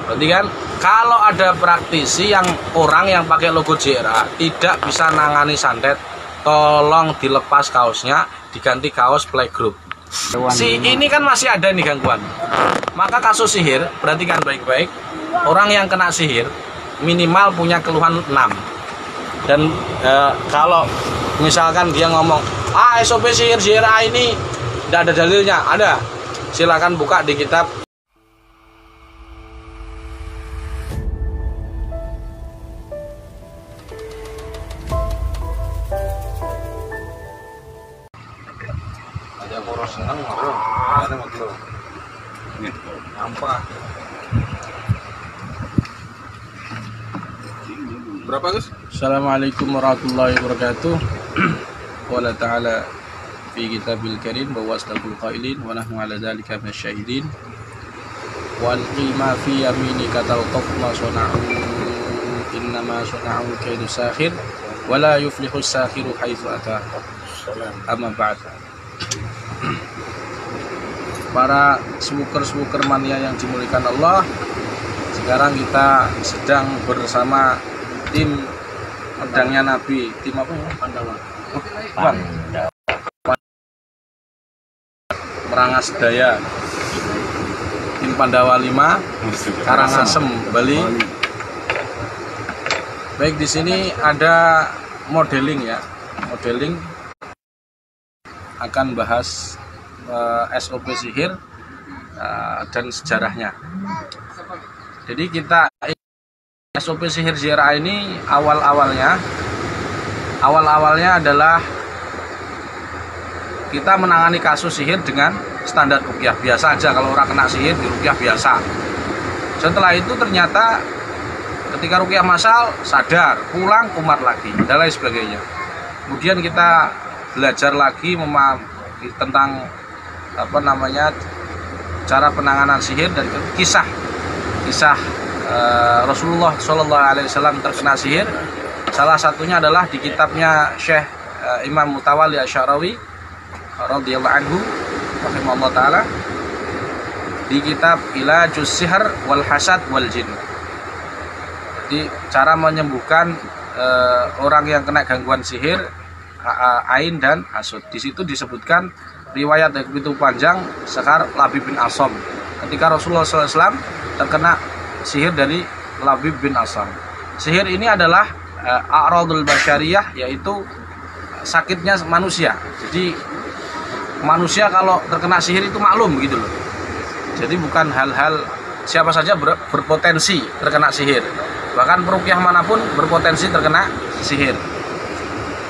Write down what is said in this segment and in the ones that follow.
Berarti kan kalau ada praktisi yang orang yang pakai logo JRA tidak bisa nangani santet, tolong dilepas kaosnya, diganti kaos playgroup. Si ini kan masih ada nih gangguan. Maka kasus sihir, perhatikan baik-baik, orang yang kena sihir minimal punya keluhan 6. Dan kalau misalkan dia ngomong, SOP sihir JRA ini tidak ada dalilnya, ada. Silakan buka di kitab. Senang berapa Gus? Assalamualaikum warahmatullahi wabarakatuh. Qala ta'ala fi kitabil karim wa wasdaqul qailin wa nahnu ala dzalika minasyahidin wal qima fi yaminika talqaf ma sana'u innama sana'u kaidu sakhir wa la yuflihu sakhiru haitsu ata. Amma ba'd. Para smoker mania yang dimuliakan Allah, sekarang kita sedang bersama tim pedangnya Nabi. Tim apa ya? Pandawa. Merangas Daya. Tim Pandawa 5, Karangasem, Bali. Baik, di sini ada modeling ya. Modeling akan bahas SOP sihir dan sejarahnya. Jadi kita SOP sihir JRA ini awal-awalnya adalah kita menangani kasus sihir dengan standar ruqyah biasa aja. Kalau orang kena sihir di ruqyah biasa. Setelah itu ternyata ketika ruqyah massal sadar, pulang kumat lagi dan lain sebagainya. Kemudian kita belajar lagi tentang cara penanganan sihir dan kisah Rasulullah SAW terkena sihir. Salah satunya adalah di kitabnya Syekh Imam Mutawalli Asy'arawi radhiyallahu anhu rahimahullah taala, di kitab Ilajus Sihr wal Hasad wal Jin. Jadi cara menyembuhkan orang yang kena gangguan sihir, ain dan hasud. Di situ disebutkan riwayat yang begitu panjang sekar Labib bin Asam ketika Rasulullah SAW terkena sihir dari Labib bin Asam. Sihir ini adalah a'radul basyariyah, yaitu sakitnya manusia. Jadi manusia kalau terkena sihir itu maklum gitu loh. Jadi bukan hal-hal, siapa saja berpotensi terkena sihir. Bahkan peruqyah manapun berpotensi terkena sihir.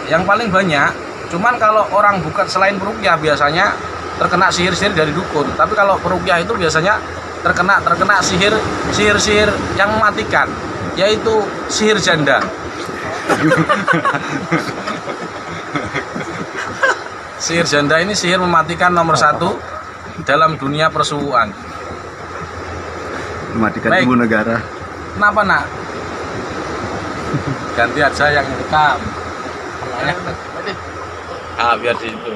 Yang paling banyak, cuman kalau orang bukan selain peruqyah biasanya terkena sihir-sihir dari dukun. Tapi kalau peruqyah itu biasanya terkena sihir yang mematikan, yaitu sihir janda. Sihir janda ini sihir mematikan nomor 1 dalam dunia persubuhan. Mematikan ibu negara. Kenapa nak? Ganti aja yang rekam. Biar di situ.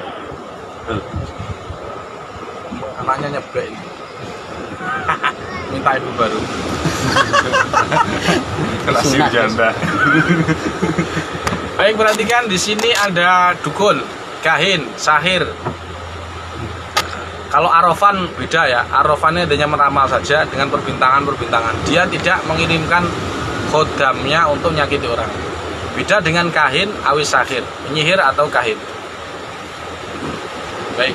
Anaknya nyebek ini. Minta ibu baru. Kelas janda. Baik, perhatikan di sini ada dukun, kahin, sahir. Kalau arofan beda ya. Arofannya hanya meramal saja dengan perbintangan-perbintangan. Dia tidak mengirimkan khodamnya untuk nyakiti orang. Beda dengan kahin, awis sahir, penyihir atau kahin. Baik,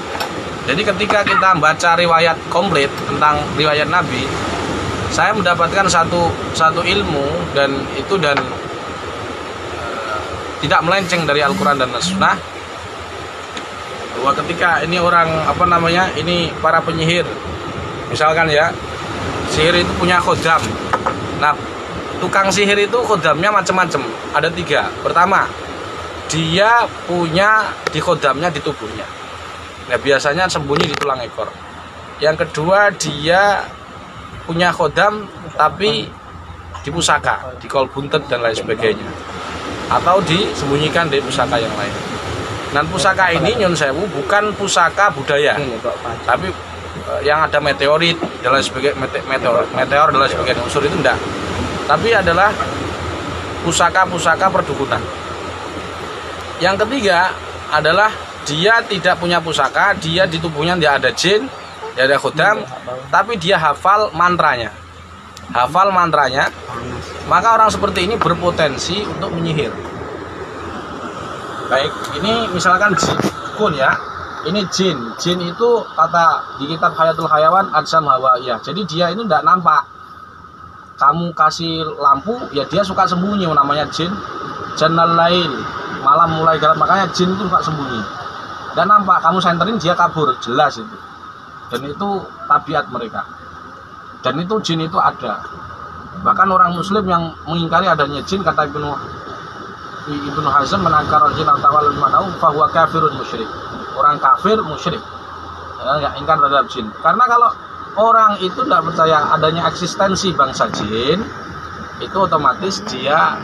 jadi ketika kita baca riwayat komplit tentang riwayat Nabi, saya mendapatkan satu ilmu dan tidak melenceng dari Al-Quran dan As-Sunnah, bahwa ketika ini orang ini para penyihir, misalkan ya, sihir itu punya khodam. Nah, tukang sihir itu khodamnya macam-macam, ada 3. Pertama, dia punya di khodamnya di tubuhnya. Nah, biasanya sembunyi di tulang ekor. Yang kedua, dia punya khodam tapi di pusaka, di kol buntet dan lain sebagainya, atau disembunyikan di pusaka yang lain. Dan pusaka ini nyun sewu bukan pusaka budaya, tapi yang ada meteorit dan lain sebagainya, meteor dan lain sebagainya, unsur itu enggak. Tapi adalah pusaka-pusaka perdukunan. Yang ketiga adalah dia tidak punya pusaka, dia di tubuhnya tidak ada jin, tidak ada khodam, tapi dia hafal mantranya. Hafal mantranya, maka orang seperti ini berpotensi untuk menyihir. Baik, ini misalkan jin ya. Ini jin. Jin itu kata di kitab Hayatul Hayawan Ajsam Hawaiyah. Jadi dia itu tidak nampak. Kamu kasih lampu, ya dia suka sembunyi, namanya jin. Jannal lail, malam mulai gelap, makanya jin itu suka sembunyi. Dan nampak, kamu senterin dia kabur, jelas itu. Dan itu tabiat mereka. Dan itu jin itu ada. Bahkan orang muslim yang mengingkari adanya jin, kata Ibnu Hazm, menangkar jin al-tawal manau fahuwa kafirun musyrik. Orang kafir musyrik, ya, ingkar terhadap jin. Karena kalau orang itu tidak percaya adanya eksistensi bangsa jin, itu otomatis dia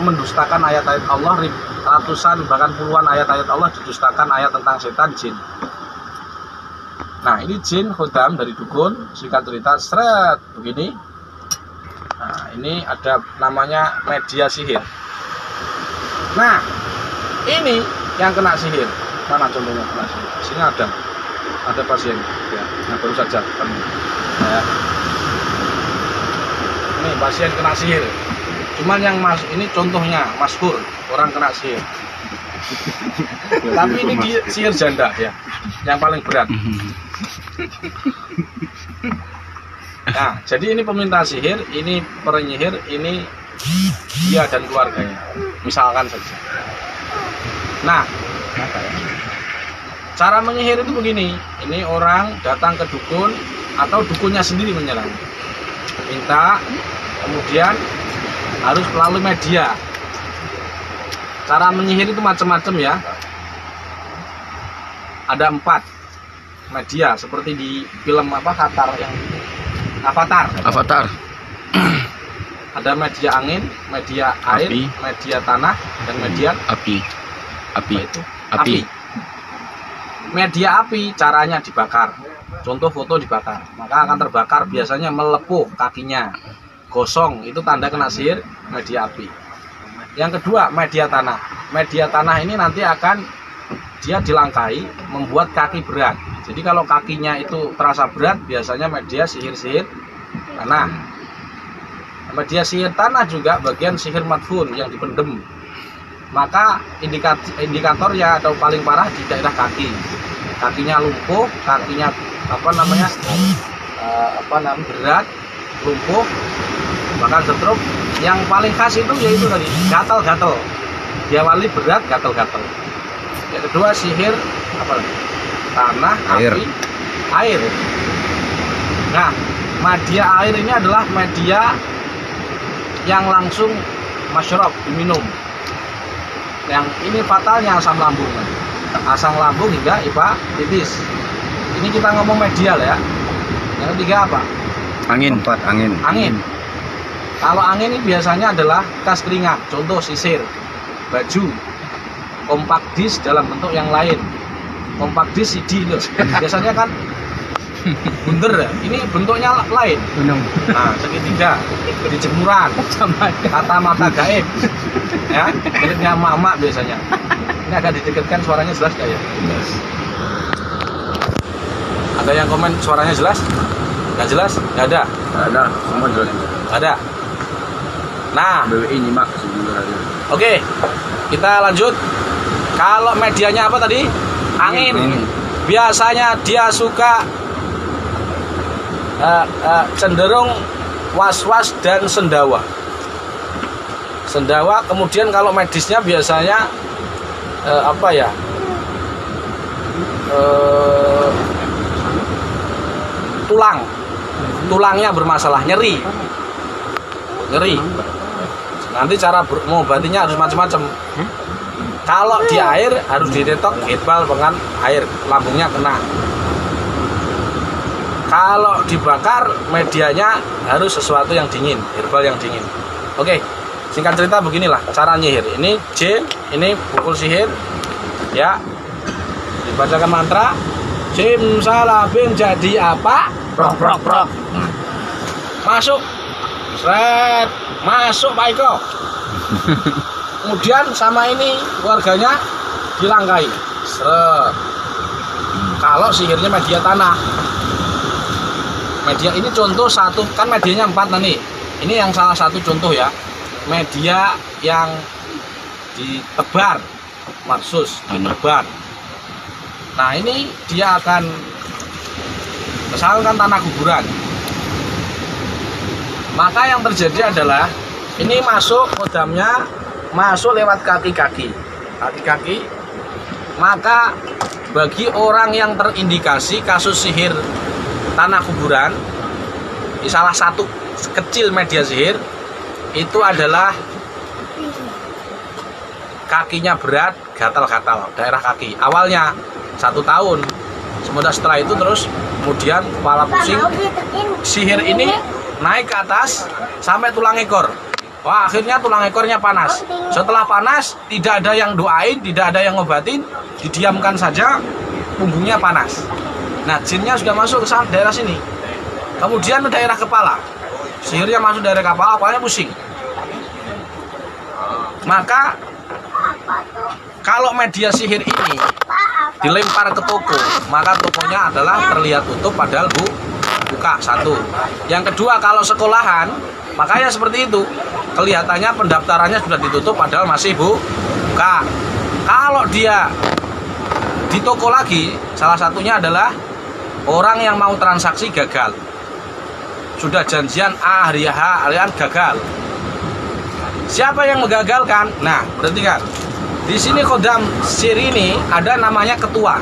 mendustakan ayat-ayat Allah, ratusan bahkan puluhan ayat-ayat Allah didustakan, ayat tentang setan jin. Nah, ini jin khodam dari dukun, singkat cerita seret begini. Nah, ini ada namanya media sihir. Nah, ini yang kena sihir. Mana contohnya kena sihir? Sini ada pasien ya, nah baru saja ya. Ini pasien kena sihir. Cuman yang ini contohnya masyhur orang kena sihir. Tapi ini sihir janda ya, yang paling berat. Nah, jadi ini peminta sihir, ini penyihir, ini dia dan keluarganya, misalkan saja. Nah, cara menyihir itu begini, ini orang datang ke dukun atau dukunnya sendiri menyerang, minta, kemudian harus melalui media. Cara menyihir itu macam-macam ya, ada 4 media seperti di film Qatar yang Avatar. Ada media angin, media air, api, media tanah, dan media api. Media api caranya dibakar. Contoh foto dibakar, maka akan terbakar, biasanya melepuh kakinya, gosong, itu tanda kena sihir media api. Yang kedua media tanah. Media tanah ini nanti akan dia dilangkahi, membuat kaki berat. Jadi kalau kakinya itu terasa berat, biasanya media sihir-sihir tanah. Media sihir tanah juga bagian sihir madfun yang dipendem. Maka indikatornya atau paling parah di daerah kaki. Kakinya lumpuh, kakinya berat, lumpuh, bahkan stroke. Yang paling khas itu yaitu tadi gatal-gatal. Diawali berat, gatal-gatal. Yang kedua sihir tanah, api, air. Nah, media air ini adalah media yang langsung masyrab, diminum. Yang ini fatalnya asam lambung. Asam lambung hingga hepatitis. Ini kita ngomong media lah ya. Yang ketiga apa? Angin. Angin. Kalau angin ini biasanya adalah kas keringat, contoh sisir, baju, compact disc dalam bentuk yang lain. Compact disc CD loh. Biasanya kan bunder ya. Ini bentuknya lain. Nah, segitiga di jemuran, kata mata gaib. Ya, miliknya mama biasanya. Ini agak didekatkan, suaranya jelas gak ya? Ada yang komen suaranya jelas? Gak jelas? Gak ada? Gak ada, semua jelas. Gak ada. Nah, BWI nyimak. Oke, kita lanjut. Kalau medianya apa tadi? Angin. Biasanya dia suka cenderung was-was dan sendawa. Kemudian kalau medisnya biasanya tulangnya bermasalah, nyeri. Nanti cara mengobatinya harus macam-macam. Kalau di air harus ditetok herbal dengan air, lambungnya kena. Kalau dibakar, medianya harus sesuatu yang dingin, herbal yang dingin. Oke, singkat cerita beginilah cara nyihir. Ini jin, ini pukul sihir, ya, dibacakan mantra, Simsalabim jadi apa? Prok prok prok. Masuk. Sret. Masuk Pak Iko. Kemudian sama ini keluarganya dilangkai. Sret. Kalau sihirnya media tanah. Media ini contoh satu, kan medianya 4 nih. Ini yang salah satu contoh ya. Media yang ditebar, maksus ditebar. Nah ini dia akan, misalkan tanah kuburan, maka yang terjadi adalah ini masuk kodamnya, masuk lewat kaki-kaki, maka bagi orang yang terindikasi kasus sihir tanah kuburan, salah satu kecil media sihir itu adalah kakinya berat, gatal-gatal daerah kaki. Awalnya 1 tahun, sementara setelah itu terus kemudian kepala pusing. Sihir ini naik ke atas sampai tulang ekor. Wah, akhirnya tulang ekornya panas. Setelah panas, tidak ada yang doain, tidak ada yang ngobatin, didiamkan saja, punggungnya panas. Nah, jinnya sudah masuk ke daerah sini. Kemudian ke daerah kepala. Sihirnya masuk daerah kepala, kepalanya pusing. Maka kalau media sihir ini dilempar ke toko, maka tokonya adalah terlihat tutup padahal buka. Satu. Yang kedua, kalau sekolahan, makanya seperti itu, kelihatannya pendaftarannya sudah ditutup padahal masih buka. Kalau dia di toko lagi, salah satunya adalah orang yang mau transaksi gagal, sudah janjian hari H alian gagal. Siapa yang menggagalkan? Nah, berarti kan di sini kodam sihir ini ada namanya ketua,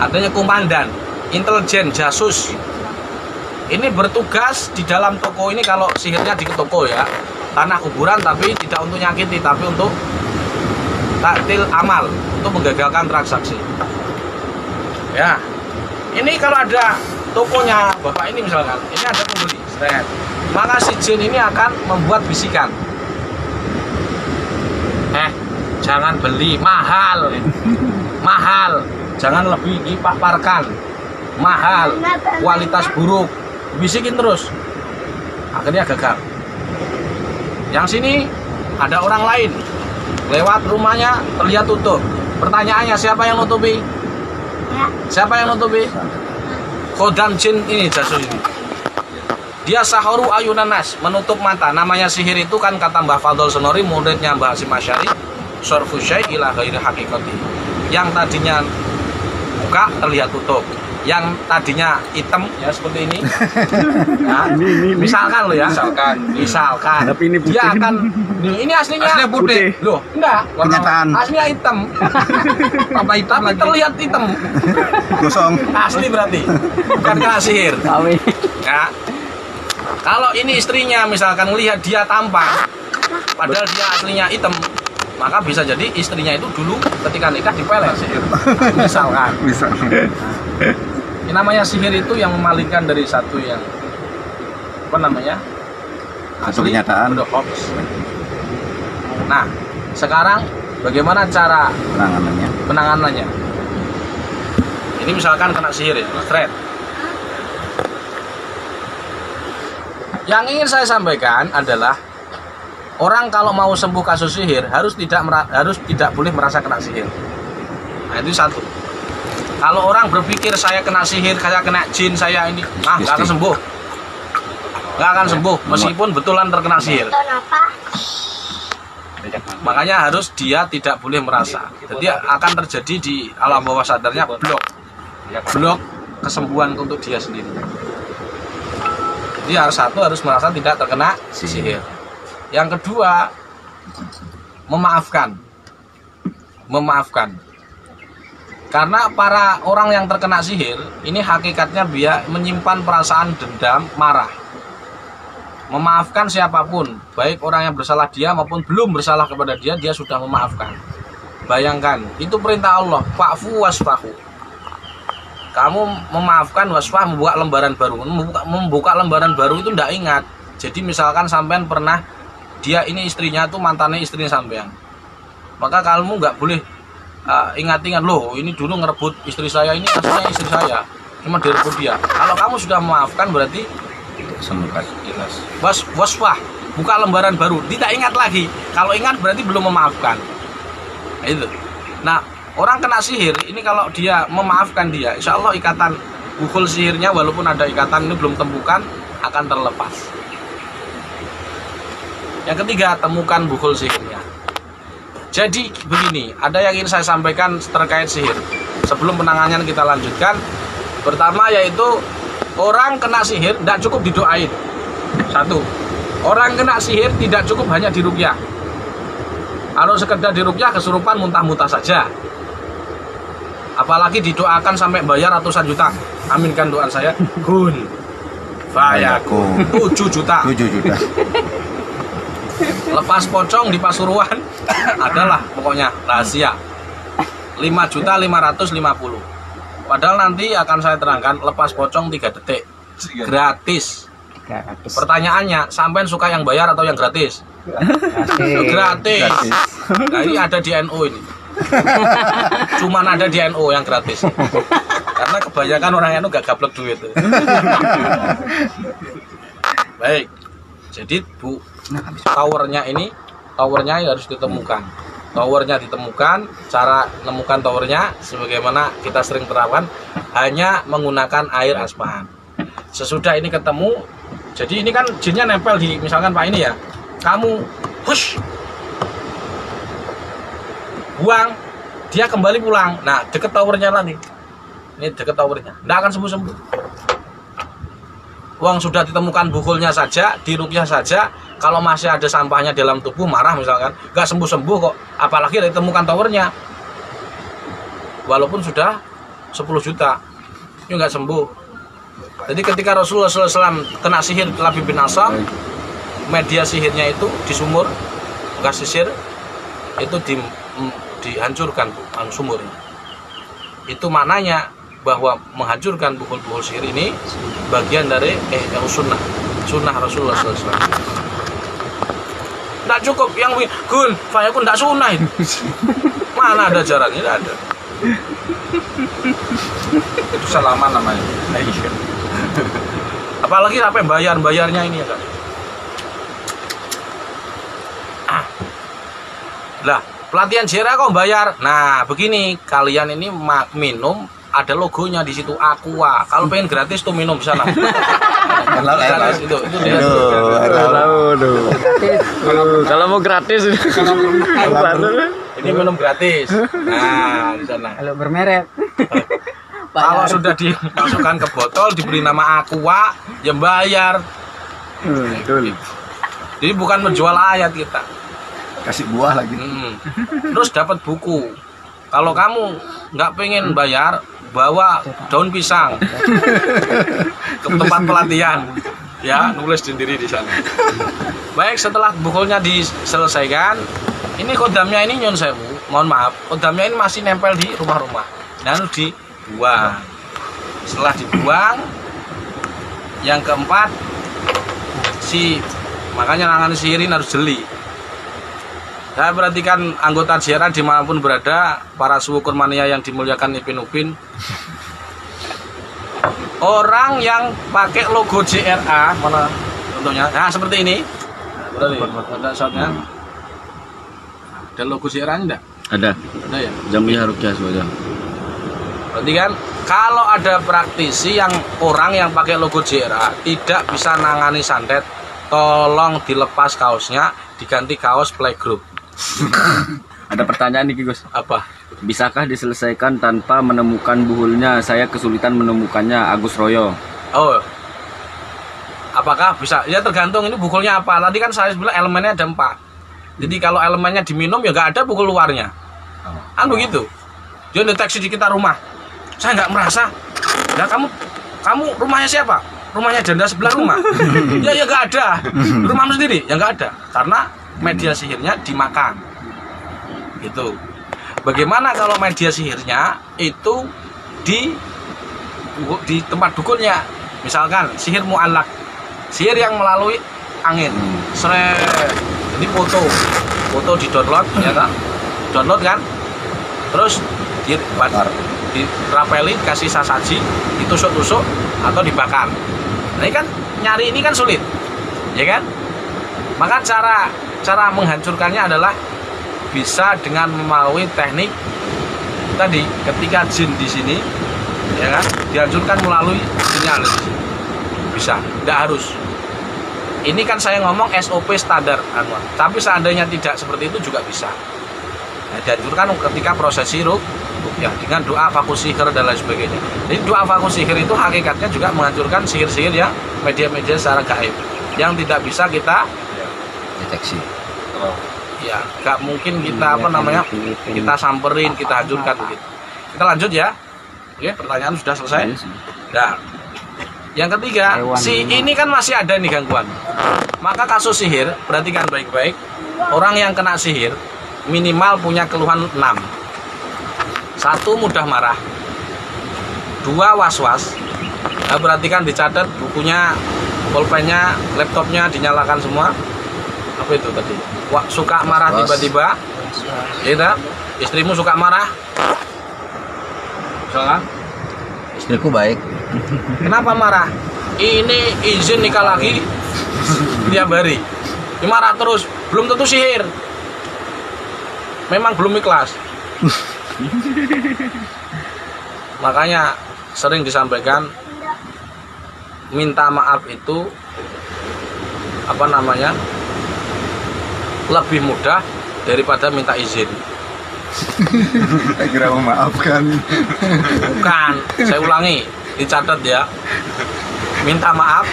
adanya komandan, intelijen, jasus. Ini bertugas di dalam toko ini. Kalau sihirnya di toko ya, tanah kuburan, tapi tidak untuk nyakiti, tapi untuk taktil amal, untuk menggagalkan transaksi. Ya, ini kalau ada tokonya bapak ini misalkan, ini ada pembeli, maka si jin ini akan membuat bisikan. Jangan beli, mahal, mahal, jangan lebih dipaparkan, mahal, kualitas buruk, bisikin terus, akhirnya gagal. Yang sini ada orang lain lewat rumahnya terlihat tutup. Pertanyaannya, siapa yang nutupi? Siapa yang nutupi? Kodam jin ini, jasus ini. Dia sahoru ayunan nas, menutup mata. Namanya sihir itu kan kata Mbah Fadol Sonori, muridnya Mbah Hasyim Asy'ari, sorfu syai' ila ghairi haqiqati. Yang tadinya buka terlihat tutup, yang tadinya hitam ya seperti ini. Nah, misalkan lo ya, misalkan tapi ini dia akan ini aslinya putih. Loh, enggak, Kenyataan. aslinya hitam. Apa hitam tapi terlihat hitam. Gosong. Asli berarti bukan kena sihir. Ya. Kalau ini istrinya misalkan melihat dia tampan padahal dia aslinya hitam, maka bisa jadi istrinya itu dulu ketika nikah dipelet sihir. Misalkan. Ini namanya sihir itu yang memalingkan dari satu yang apa namanya? Satu kenyataan. Udah hoax. Nah, sekarang bagaimana cara penanganannya? Ini misalkan kena sihir ya, thread. Yang ingin saya sampaikan adalah orang kalau mau sembuh kasus sihir harus tidak boleh merasa kena sihir. Nah, itu satu. Kalau orang berpikir saya kena sihir, saya kena jin, saya ini, nggak akan sembuh. Nggak akan sembuh meskipun betulan terkena sihir. Makanya harus dia tidak boleh merasa. Jadi akan terjadi di alam bawah sadarnya blok kesembuhan untuk dia sendiri. Jadi harus merasa tidak terkena sihir. Yang kedua, memaafkan. Karena para orang yang terkena sihir ini hakikatnya dia menyimpan perasaan dendam, marah. Memaafkan siapapun, baik orang yang bersalah dia maupun belum bersalah kepada dia, dia sudah memaafkan. Bayangkan, itu perintah Allah, fa'fu wasfahu. Kamu memaafkan, wasfah, membuka lembaran baru. Membuka lembaran baru itu tidak ingat. Jadi misalkan sampean pernah, dia ini istrinya tuh mantannya istrinya sampean, maka kamu nggak boleh ingat-ingat, loh ini dulu ngerebut istri saya, ini aslinya istri saya, cuma direbut dia. Kalau kamu sudah memaafkan berarti Semoga. jelas. Waswah, buka lembaran baru, tidak ingat lagi. Kalau ingat berarti belum memaafkan. Nah, itu. Nah, orang kena sihir ini kalau dia memaafkan dia, insya Allah ikatan bukhul sihirnya walaupun ada ikatan ini belum temukan akan terlepas. Yang ketiga, temukan bukhul sihirnya. Jadi begini, ada yang ingin saya sampaikan terkait sihir. Sebelum penanganan kita lanjutkan, pertama yaitu orang kena sihir tidak cukup didoain. Satu, orang kena sihir tidak cukup hanya diruqyah. Kalau sekedar diruqyah kesurupan muntah-muntah saja. Apalagi didoakan sampai bayar ratusan juta. Aminkan doa saya. Kun fayakun 7 juta. 7 juta. Lepas pocong di Pasuruan adalah pokoknya rahasia. 5.550.000. Padahal nanti akan saya terangkan lepas pocong 3 detik. Gratis. Pertanyaannya, sampean suka yang bayar atau yang gratis? Gratis. Nah, ini ada di NU ini. Cuman ada di NU yang gratis. Karena kebanyakan orang NU gak gablek duit. Baik. Jadi Bu, towernya harus ditemukan. Towernya ditemukan, cara menemukan towernya sebagaimana kita sering terapkan hanya menggunakan air aspahan. Sesudah ini ketemu, jadi ini kan jinnya nempel di, misalkan Pak ini ya, kamu hush, buang, dia kembali pulang. Nah, deket towernya lagi, ini deket towernya, nggak akan sembuh-sembuh. Uang sudah ditemukan bukulnya saja, diruqyah saja, kalau masih ada sampahnya dalam tubuh, marah misalkan, nggak sembuh-sembuh kok, apalagi ditemukan towernya. Walaupun sudah 10 juta, ini nggak sembuh. Jadi ketika Rasulullah SAW kena sihir Labib bin Asam, media sihirnya itu di sumur, bekas sisir, itu dihancurkan sumurnya. Itu maknanya bahwa menghancurkan bukhul-bukhul sihir ini bagian dari sunnah Rasulullah SAW. Tidak cukup yang kun fayakun, tidak sunnah itu. Mana ada ajarannya? Tidak ada. Itu salaman namanya. Apalagi sampai bayarnya ini ya kan. Lah, pelatihan jera kok bayar. Nah, begini, kalian ini minum ada logonya di situ Aqua. Kalau pengen gratis tuh minum di sana. Gratis itu dia. Kalau mau gratis ini minum gratis. Nah, di sana. Kalau bermerek. Kalau sudah dimasukkan ke botol diberi nama Aqua, yang bayar. Jadi bukan menjual ayat kita. Kasih buah lagi. Terus dapat buku. Kalau kamu nggak pengen bayar, bawa daun pisang ke tempat pelatihan, ya, nulis sendiri di sana. Baik, setelah bukulnya diselesaikan, ini kodamnya ini nyun sewu, mohon maaf, kodamnya ini masih nempel di rumah-rumah, lalu dibuang. Setelah dibuang, yang keempat, makanya nangani sihirin harus jeli. Saya perhatikan anggota JRA dimanapun berada, para suhu kurmania yang dimuliakan Ipin Upin. Orang yang pakai logo JRA, mana contohnya? Nah, seperti ini. Ada shotnya. Ada logo JRA enggak? Ada. Ada ya? Jamiyah Ruqyah Suwada. Berarti kan kalau ada praktisi yang orang yang pakai logo JRA tidak bisa nangani santet, tolong dilepas kaosnya, diganti kaos playgroup. Ada pertanyaan nih Gus. Apa? Bisakah diselesaikan tanpa menemukan buhulnya? Saya kesulitan menemukannya. Agus Royo. Oh, apakah bisa? Ya tergantung ini bukulnya apa. Tadi kan saya bilang elemennya ada 4. Jadi kalau elemennya diminum ya nggak ada bukul luarnya. Kan begitu. Dia deteksi di kita rumah. Saya nggak merasa. Ya kamu rumahnya siapa? Rumahnya janda sebelah rumah. Ya nggak ada. Rumahmu sendiri ya nggak ada. Karena media sihirnya dimakan. Gitu. Bagaimana kalau media sihirnya itu di tempat dukunnya? Misalkan sihir mu'allak, sihir yang melalui angin. Seret. Ini foto di download ya kan? Download kan? terus dirapelin, kasih sasaji, ditusuk-tusuk atau dibakar. Nah ini kan nyari ini kan sulit, ya kan? Maka cara menghancurkannya adalah bisa dengan melalui teknik tadi, ketika jin di sini, ya kan, dihancurkan melalui sinyal di sini. Bisa, tidak harus. Ini kan saya ngomong SOP standar, tapi seandainya tidak seperti itu juga bisa. Nah, dihancurkan ketika prosesi ya dengan doa vakus sihir dan lain sebagainya. Jadi doa vakus sihir itu hakikatnya juga menghancurkan sihir-sihir yang media-media secara gaib yang tidak bisa kita Deteksi. ya nggak mungkin kita kita samperin, kita hancurkan begitu. Kita lanjut ya. Oke, pertanyaan sudah selesai. Nah, yang ketiga, si ini kan masih ada nih gangguan. Maka kasus sihir, perhatikan baik-baik. Orang yang kena sihir minimal punya keluhan 6. 1, mudah marah. 2, was-was. Nah, perhatikan, dicatat bukunya, pulpennya, laptopnya dinyalakan semua. Apa itu tadi? Suka marah tiba-tiba. Ya, istrimu suka marah. Misalkan Istriku baik. kenapa marah? Ini izin nikah lagi tiap hari. Ini marah terus, belum tentu sihir. Memang belum ikhlas. Makanya sering disampaikan minta maaf itu lebih mudah daripada minta izin. Saya kira memaafkan. Bukan, saya ulangi, dicatat ya. Minta maaf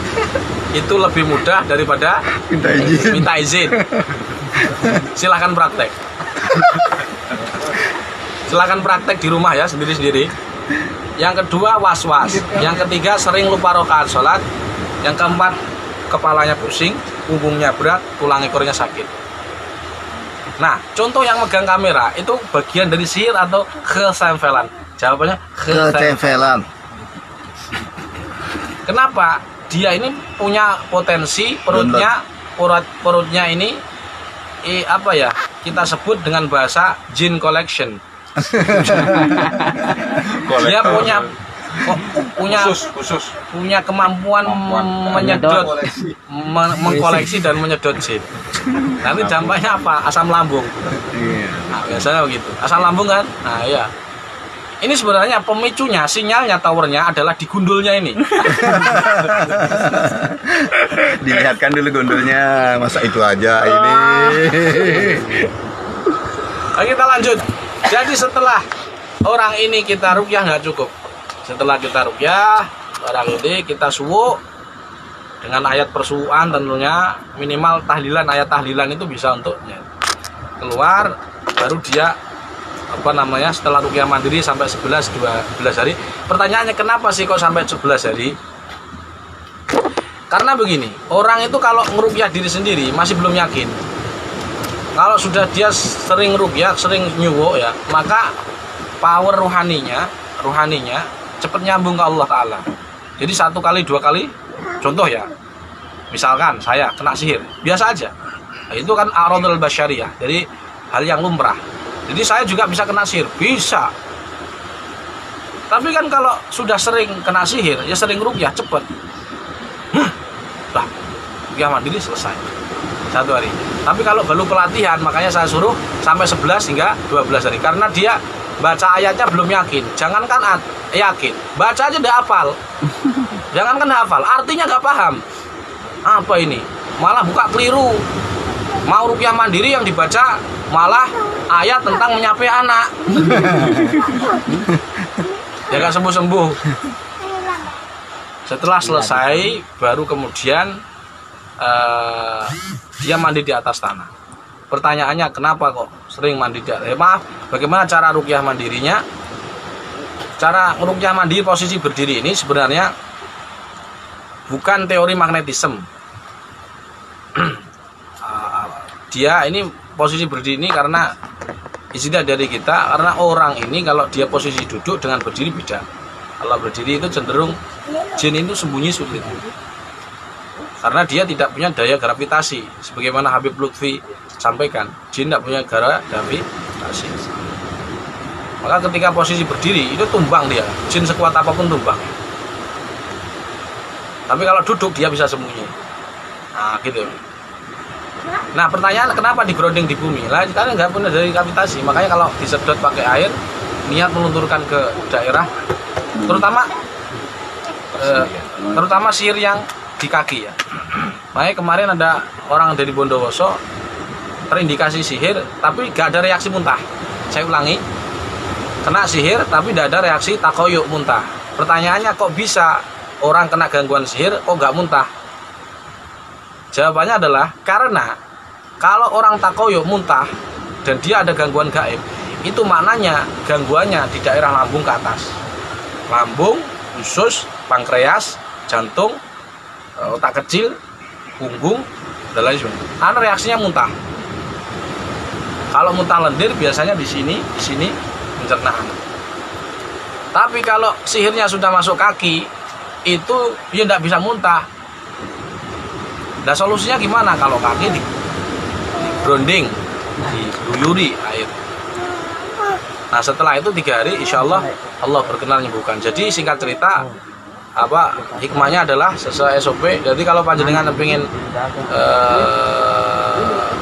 itu lebih mudah daripada minta izin. Silahkan praktek. Silahkan praktek di rumah ya, sendiri-sendiri. Yang kedua, was-was. Yang ketiga, sering lupa rakaat sholat. Yang keempat, kepalanya pusing, punggungnya berat, tulang ekornya sakit. Nah, contoh yang megang kamera itu bagian dari sihir atau kesempelan? Jawabannya Ketempelan. Kenapa? Dia ini punya potensi perutnya ini kita sebut dengan bahasa jin collection. Dia punya kemampuan menyedot, mengkoleksi dan menyedot jin. Nanti dampaknya apa? Asam lambung. Nah, biasanya begitu. Asam lambung kan? Nah, iya. Ini sebenarnya pemicunya, sinyalnya, towernya adalah di gundulnya ini. Dilihatkan dulu gundulnya, masa itu aja ini. Oke, kita lanjut. Jadi setelah orang ini kita rukyah nggak cukup. Setelah kita rukyah, orang ini kita suwuk dengan ayat persuwuan tentunya, minimal tahlilan, ayat tahlilan itu bisa untuknya keluar, baru dia setelah rukyah mandiri sampai 11-12 hari. Pertanyaannya, kenapa sih kok sampai 11 hari? Karena begini, orang itu kalau ngerukyah diri sendiri masih belum yakin. Kalau sudah dia sering rukyah, sering nyuwuk ya, maka power rohaninya cepat nyambung ke Allah Ta'ala. Jadi 1 kali 2 kali, contoh ya, misalkan saya kena sihir, biasa aja. Nah, itu kan aradul basyariyah, jadi hal yang lumrah. Jadi saya juga bisa kena sihir, bisa. Tapi kan kalau sudah sering kena sihir, ya sering rukyah, cepet. Lah, rukyah mandiri selesai 1 hari. Tapi kalau baru pelatihan, makanya saya suruh sampai 11 hingga 12 hari. Karena dia baca ayatnya belum yakin. Jangankan yakin, baca aja udah hafal. Jangankan hafal, artinya nggak paham. Apa ini? Malah buka keliru. Mau rukyah mandiri yang dibaca malah ayat tentang menyapai anak. Ya nggak sembuh-sembuh. Setelah selesai, baru kemudian dia mandi di atas tanah. Pertanyaannya, kenapa kok sering mandi di atas? Maaf, bagaimana cara rukyah mandirinya? Cara rukyah mandiri posisi berdiri ini sebenarnya bukan teori magnetisme. Dia ini posisi berdiri ini karena istilah dari kita, karena orang ini kalau dia posisi duduk dengan berdiri beda. Kalau berdiri itu cenderung jin itu sembunyi sulit, karena dia tidak punya daya gravitasi. Sebagaimana Habib Lutfi sampaikan, jin tidak punya gravitasi. Maka ketika posisi berdiri itu tumbang dia, jin sekuat apapun tumbang. Tapi kalau duduk dia bisa sembunyi. Nah gitu. Nah pertanyaan kenapa digrounding di bumi? Lah kita nggak punya dari gravitasi, makanya kalau disedot pakai air, niat melunturkan ke daerah, terutama sihir yang di kaki ya. Makanya kemarin ada orang dari Bondowoso terindikasi sihir, tapi nggak ada reaksi muntah. Saya ulangi, kena sihir tapi tidak ada reaksi takoyuk muntah. Pertanyaannya kok bisa orang kena gangguan sihir kok nggak muntah? Jawabannya adalah karena kalau orang takoyuk muntah dan dia ada gangguan gaib, itu maknanya gangguannya di daerah lambung ke atas. Lambung, usus, pankreas, jantung, otak kecil, punggung, dan lain sebagainya. Karena reaksinya muntah. Kalau muntah lendir biasanya di sini pencernaan. Tapi kalau sihirnya sudah masuk kaki, itu dia tidak bisa muntah. Nah solusinya gimana? Kalau kaki di grounding, diguyuri air. Nah setelah itu 3 hari insya Allah Allah berkenan menyembuhkan. Jadi singkat cerita hikmahnya adalah sesuai SOP. Jadi kalau panjenengan ingin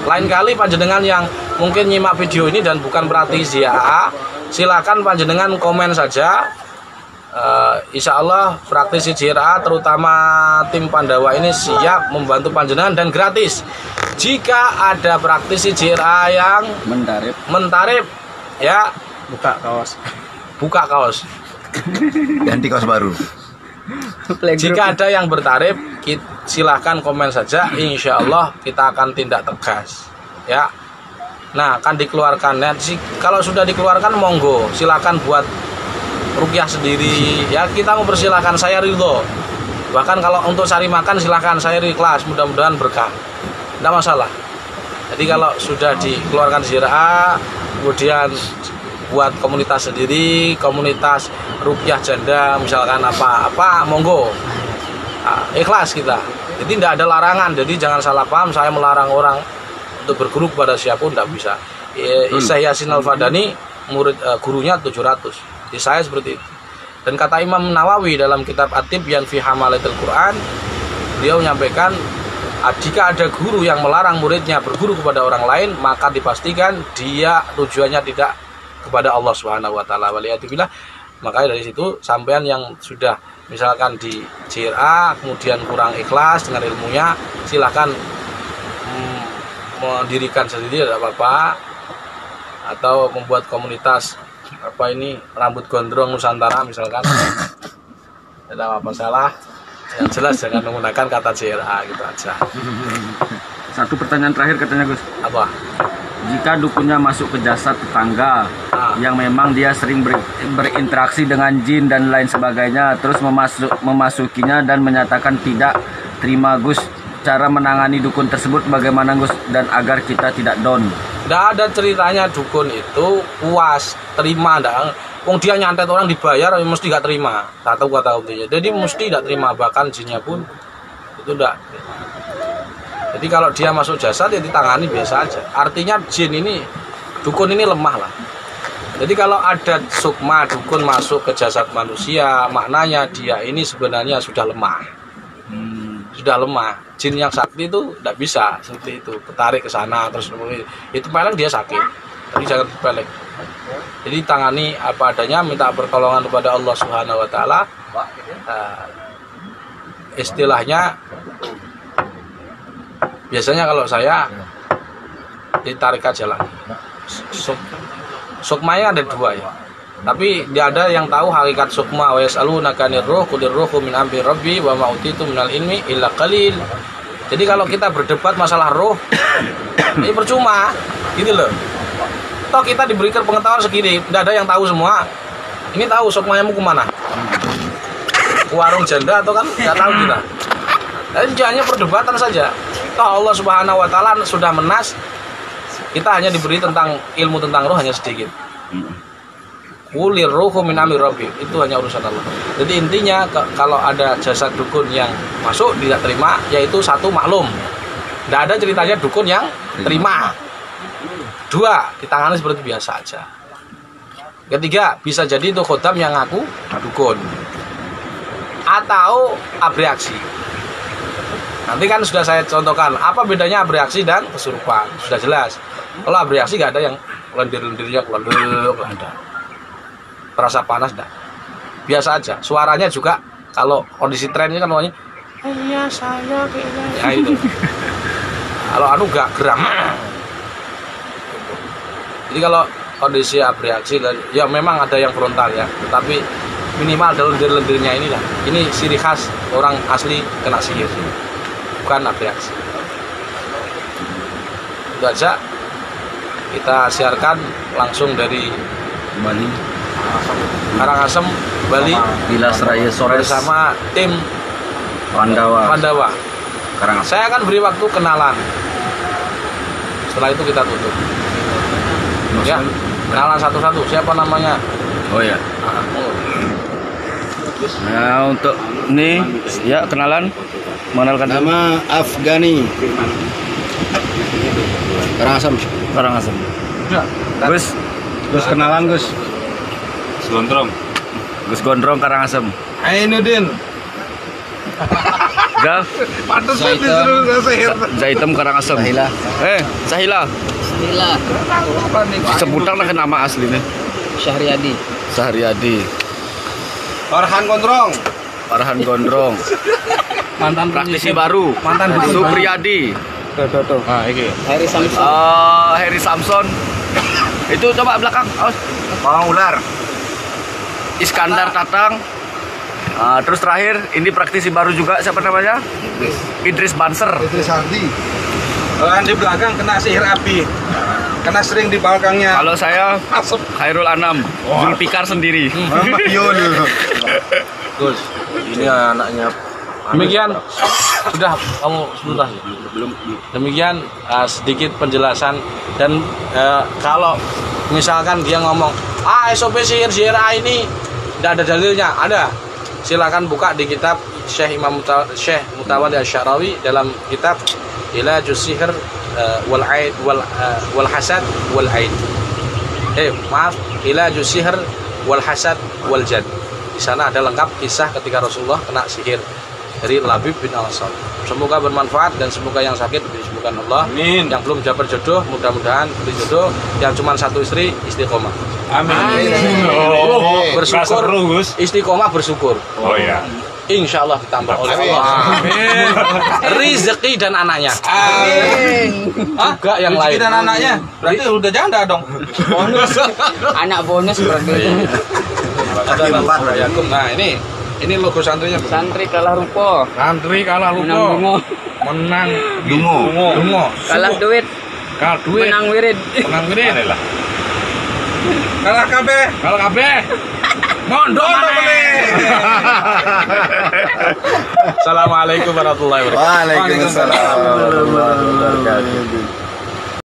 lain kali panjenengan yang mungkin nyimak video ini dan bukan praktisi AA, silakan panjenengan komen saja. Insya Allah praktisi JRA terutama tim Pandawa ini siap membantu panjenengan dan gratis. Jika ada praktisi JRA yang mentarif ya buka kaos Ganti kaos baru. jika ada yang bertarif silahkan komen saja, insya Allah kita akan tindak tegas ya. Nah akan dikeluarkan ya. Kalau sudah dikeluarkan monggo silakan buat rukyah sendiri ya, kita mempersilahkan, saya ridho. Bahkan kalau untuk cari makan silahkan, saya ikhlas, mudah-mudahan berkah, tidak masalah. Jadi kalau sudah dikeluarkan JRA, kemudian buat komunitas sendiri, komunitas rukyah janda misalkan apa monggo, ikhlas kita. Jadi tidak ada larangan, jadi jangan salah paham saya melarang orang untuk berguru kepada siapapun, tidak bisa. Isa Yasin Al-Fadani murid gurunya 700. Di saya seperti itu. Dan kata Imam Nawawi dalam kitab At-Tibyan fi Hamalatil Quran, beliau menyampaikan jika ada guru yang melarang muridnya berguru kepada orang lain, maka dipastikan dia tujuannya tidak kepada Allah Subhanahu wa taala. Waliyadzubillah. Makanya dari situ sampean yang sudah misalkan di JRA kemudian kurang ikhlas dengan ilmunya, silahkan mendirikan sendiri, tidak apa-apa, atau membuat komunitas rambut gondrong Nusantara misalkan, tidak apa-apa salah. Yang jelas jangan menggunakan kata JRA gitu aja. Satu pertanyaan terakhir katanya Gus. Apa? Jika dukunnya masuk ke jasad tetangga yang memang dia sering berinteraksi dengan jin dan lain sebagainya, terus memasukinya dan menyatakan tidak terima Gus, cara menangani dukun tersebut bagaimana Gus, dan agar kita tidak down? Tidak ada ceritanya dukun itu puas terima, wong dia nyantet orang dibayar mesti gak terima, satu kata kuncinya. Jadi mesti tidak terima, bahkan jinnya pun itu tidak. Jadi kalau dia masuk jasad ya ditangani biasa aja. Artinya jin ini, dukun ini lemah lah. Jadi kalau ada sukma dukun masuk ke jasad manusia, maknanya dia ini sebenarnya sudah lemah. Sudah lemah. Jin yang sakti itu tidak bisa seperti itu, ketarik ke sana terus itu paling dia sakit. Tapi jangan dipelek. Jadi tangani apa adanya, minta pertolongan kepada Allah Subhanahu wa taala. Istilahnya biasanya kalau saya ditarik aja lah. Sukmanya ada 2 ya. Tapi dia ada yang tahu hakikat sukma, wa yasalunaka kanir ruh qulir ruhu min amri rabbi wa ma utitu minal ilmi illa qalil. Jadi kalau kita berdebat masalah roh ini percuma gitu loh. Toh kita diberikan pengetahuan segini, tidak ada yang tahu semua. Ini tahu sukmanya mau kemana? Ke warung janda atau kan nggak tahu kita. Jadi hanya perdebatan saja. Toh Allah Subhanahu wa taala sudah menas. Kita hanya diberi tentang ilmu tentang roh hanya sedikit. Qulir ruhu min amri rabbi, itu hanya urusan Allah. Jadi intinya kalau ada jasad dukun yang masuk tidak terima, yaitu 1 maklum. Tidak ada ceritanya dukun yang terima. 2 ditangani seperti biasa aja. Ketiga, bisa jadi itu khodam yang ngaku dukun atau abreaksi. Nanti kan sudah saya contohkan apa bedanya abreaksi dan kesurupan, sudah jelas. Kalau abreaksi nggak ada yang lendir-lendirnya kelenduk, nggak ada. Terasa panas dah. Biasa aja. Suaranya juga kalau kondisi trennya kan namanya iya saya kayaknya ya itu. Kalau anu nggak geram. Jadi kalau kondisi abreaksi ya memang ada yang frontal ya, tetapi minimal ada lendir-lendirnya ini lah. Ini ciri khas orang asli kena sihir, bukan abreaksi. Itu aja. Kita siarkan langsung dari Bali, Karangasem, Bali, Bilas Raya Sores bersama tim Pandawa. Karangasem. Saya akan beri waktu kenalan. Setelah itu kita tutup. Ya, kenalan satu-satu. Siapa namanya? Oh ya. Nah untuk ini ya kenalan, mengenalkan Nama Afgani. Karangasem. Ya. Gus kenalan Gus. Gus Gondrong Karangasem. Ainuddin. Gal Zaitem Karangasem. Sahila. Sebutan lah nama aslinya. Syahriadi. Farhan Gondrong. Mantan Praktisi baru. Mantan Supriyadi. Nah, ini. Heri Samson. Itu coba belakang. Awas. Pawang ular. Iskandar Tatang. Terus terakhir ini praktisi baru juga, siapa namanya? Idris Banser. Idris Hardi. Orang di belakang kena sihir api. Kena sering di belakangnya. Kalau saya Khairul Anam, Zulfikar sendiri. Gus, ini anaknya. Demikian sudah kamu sebentar. Belum. Demikian sedikit penjelasan dan kalau misalkan dia ngomong SOP sihir ini tidak ada dalilnya, ada. Silakan buka di kitab Syekh Mutawalli Asy'arawi dalam kitab Ilajus Sihr wal Aid wal Hasad wal Aid. Ilajus Sihr wal Hasad wal Jad. Di sana ada lengkap kisah ketika Rasulullah kena sihir dari Labib bin Al-Asad. Semoga bermanfaat dan semoga yang sakit disembuhkan Allah. Amin. Yang belum dapat jodoh mudah-mudahan beri jodoh. Yang cuma satu istri istiqomah. Amin. Bersyukur, istiqomah bersyukur. Oh ya. Insya Allah ditambah oleh Allah. Amin. Rezeki dan anaknya. Amin. Juga yang lain. Rezeki dan anaknya. Berarti udah janda dong. Anak bonus berarti. Nah ini logo santrinya. Santri kalah rupo. Menang Dungo. Kalah duit. Menang wirid. Kalah kabeh. Mondok Assalamualaikum warahmatullahi wabarakatuh. Waalaikumsalam warahmatullahi wabarakatuh.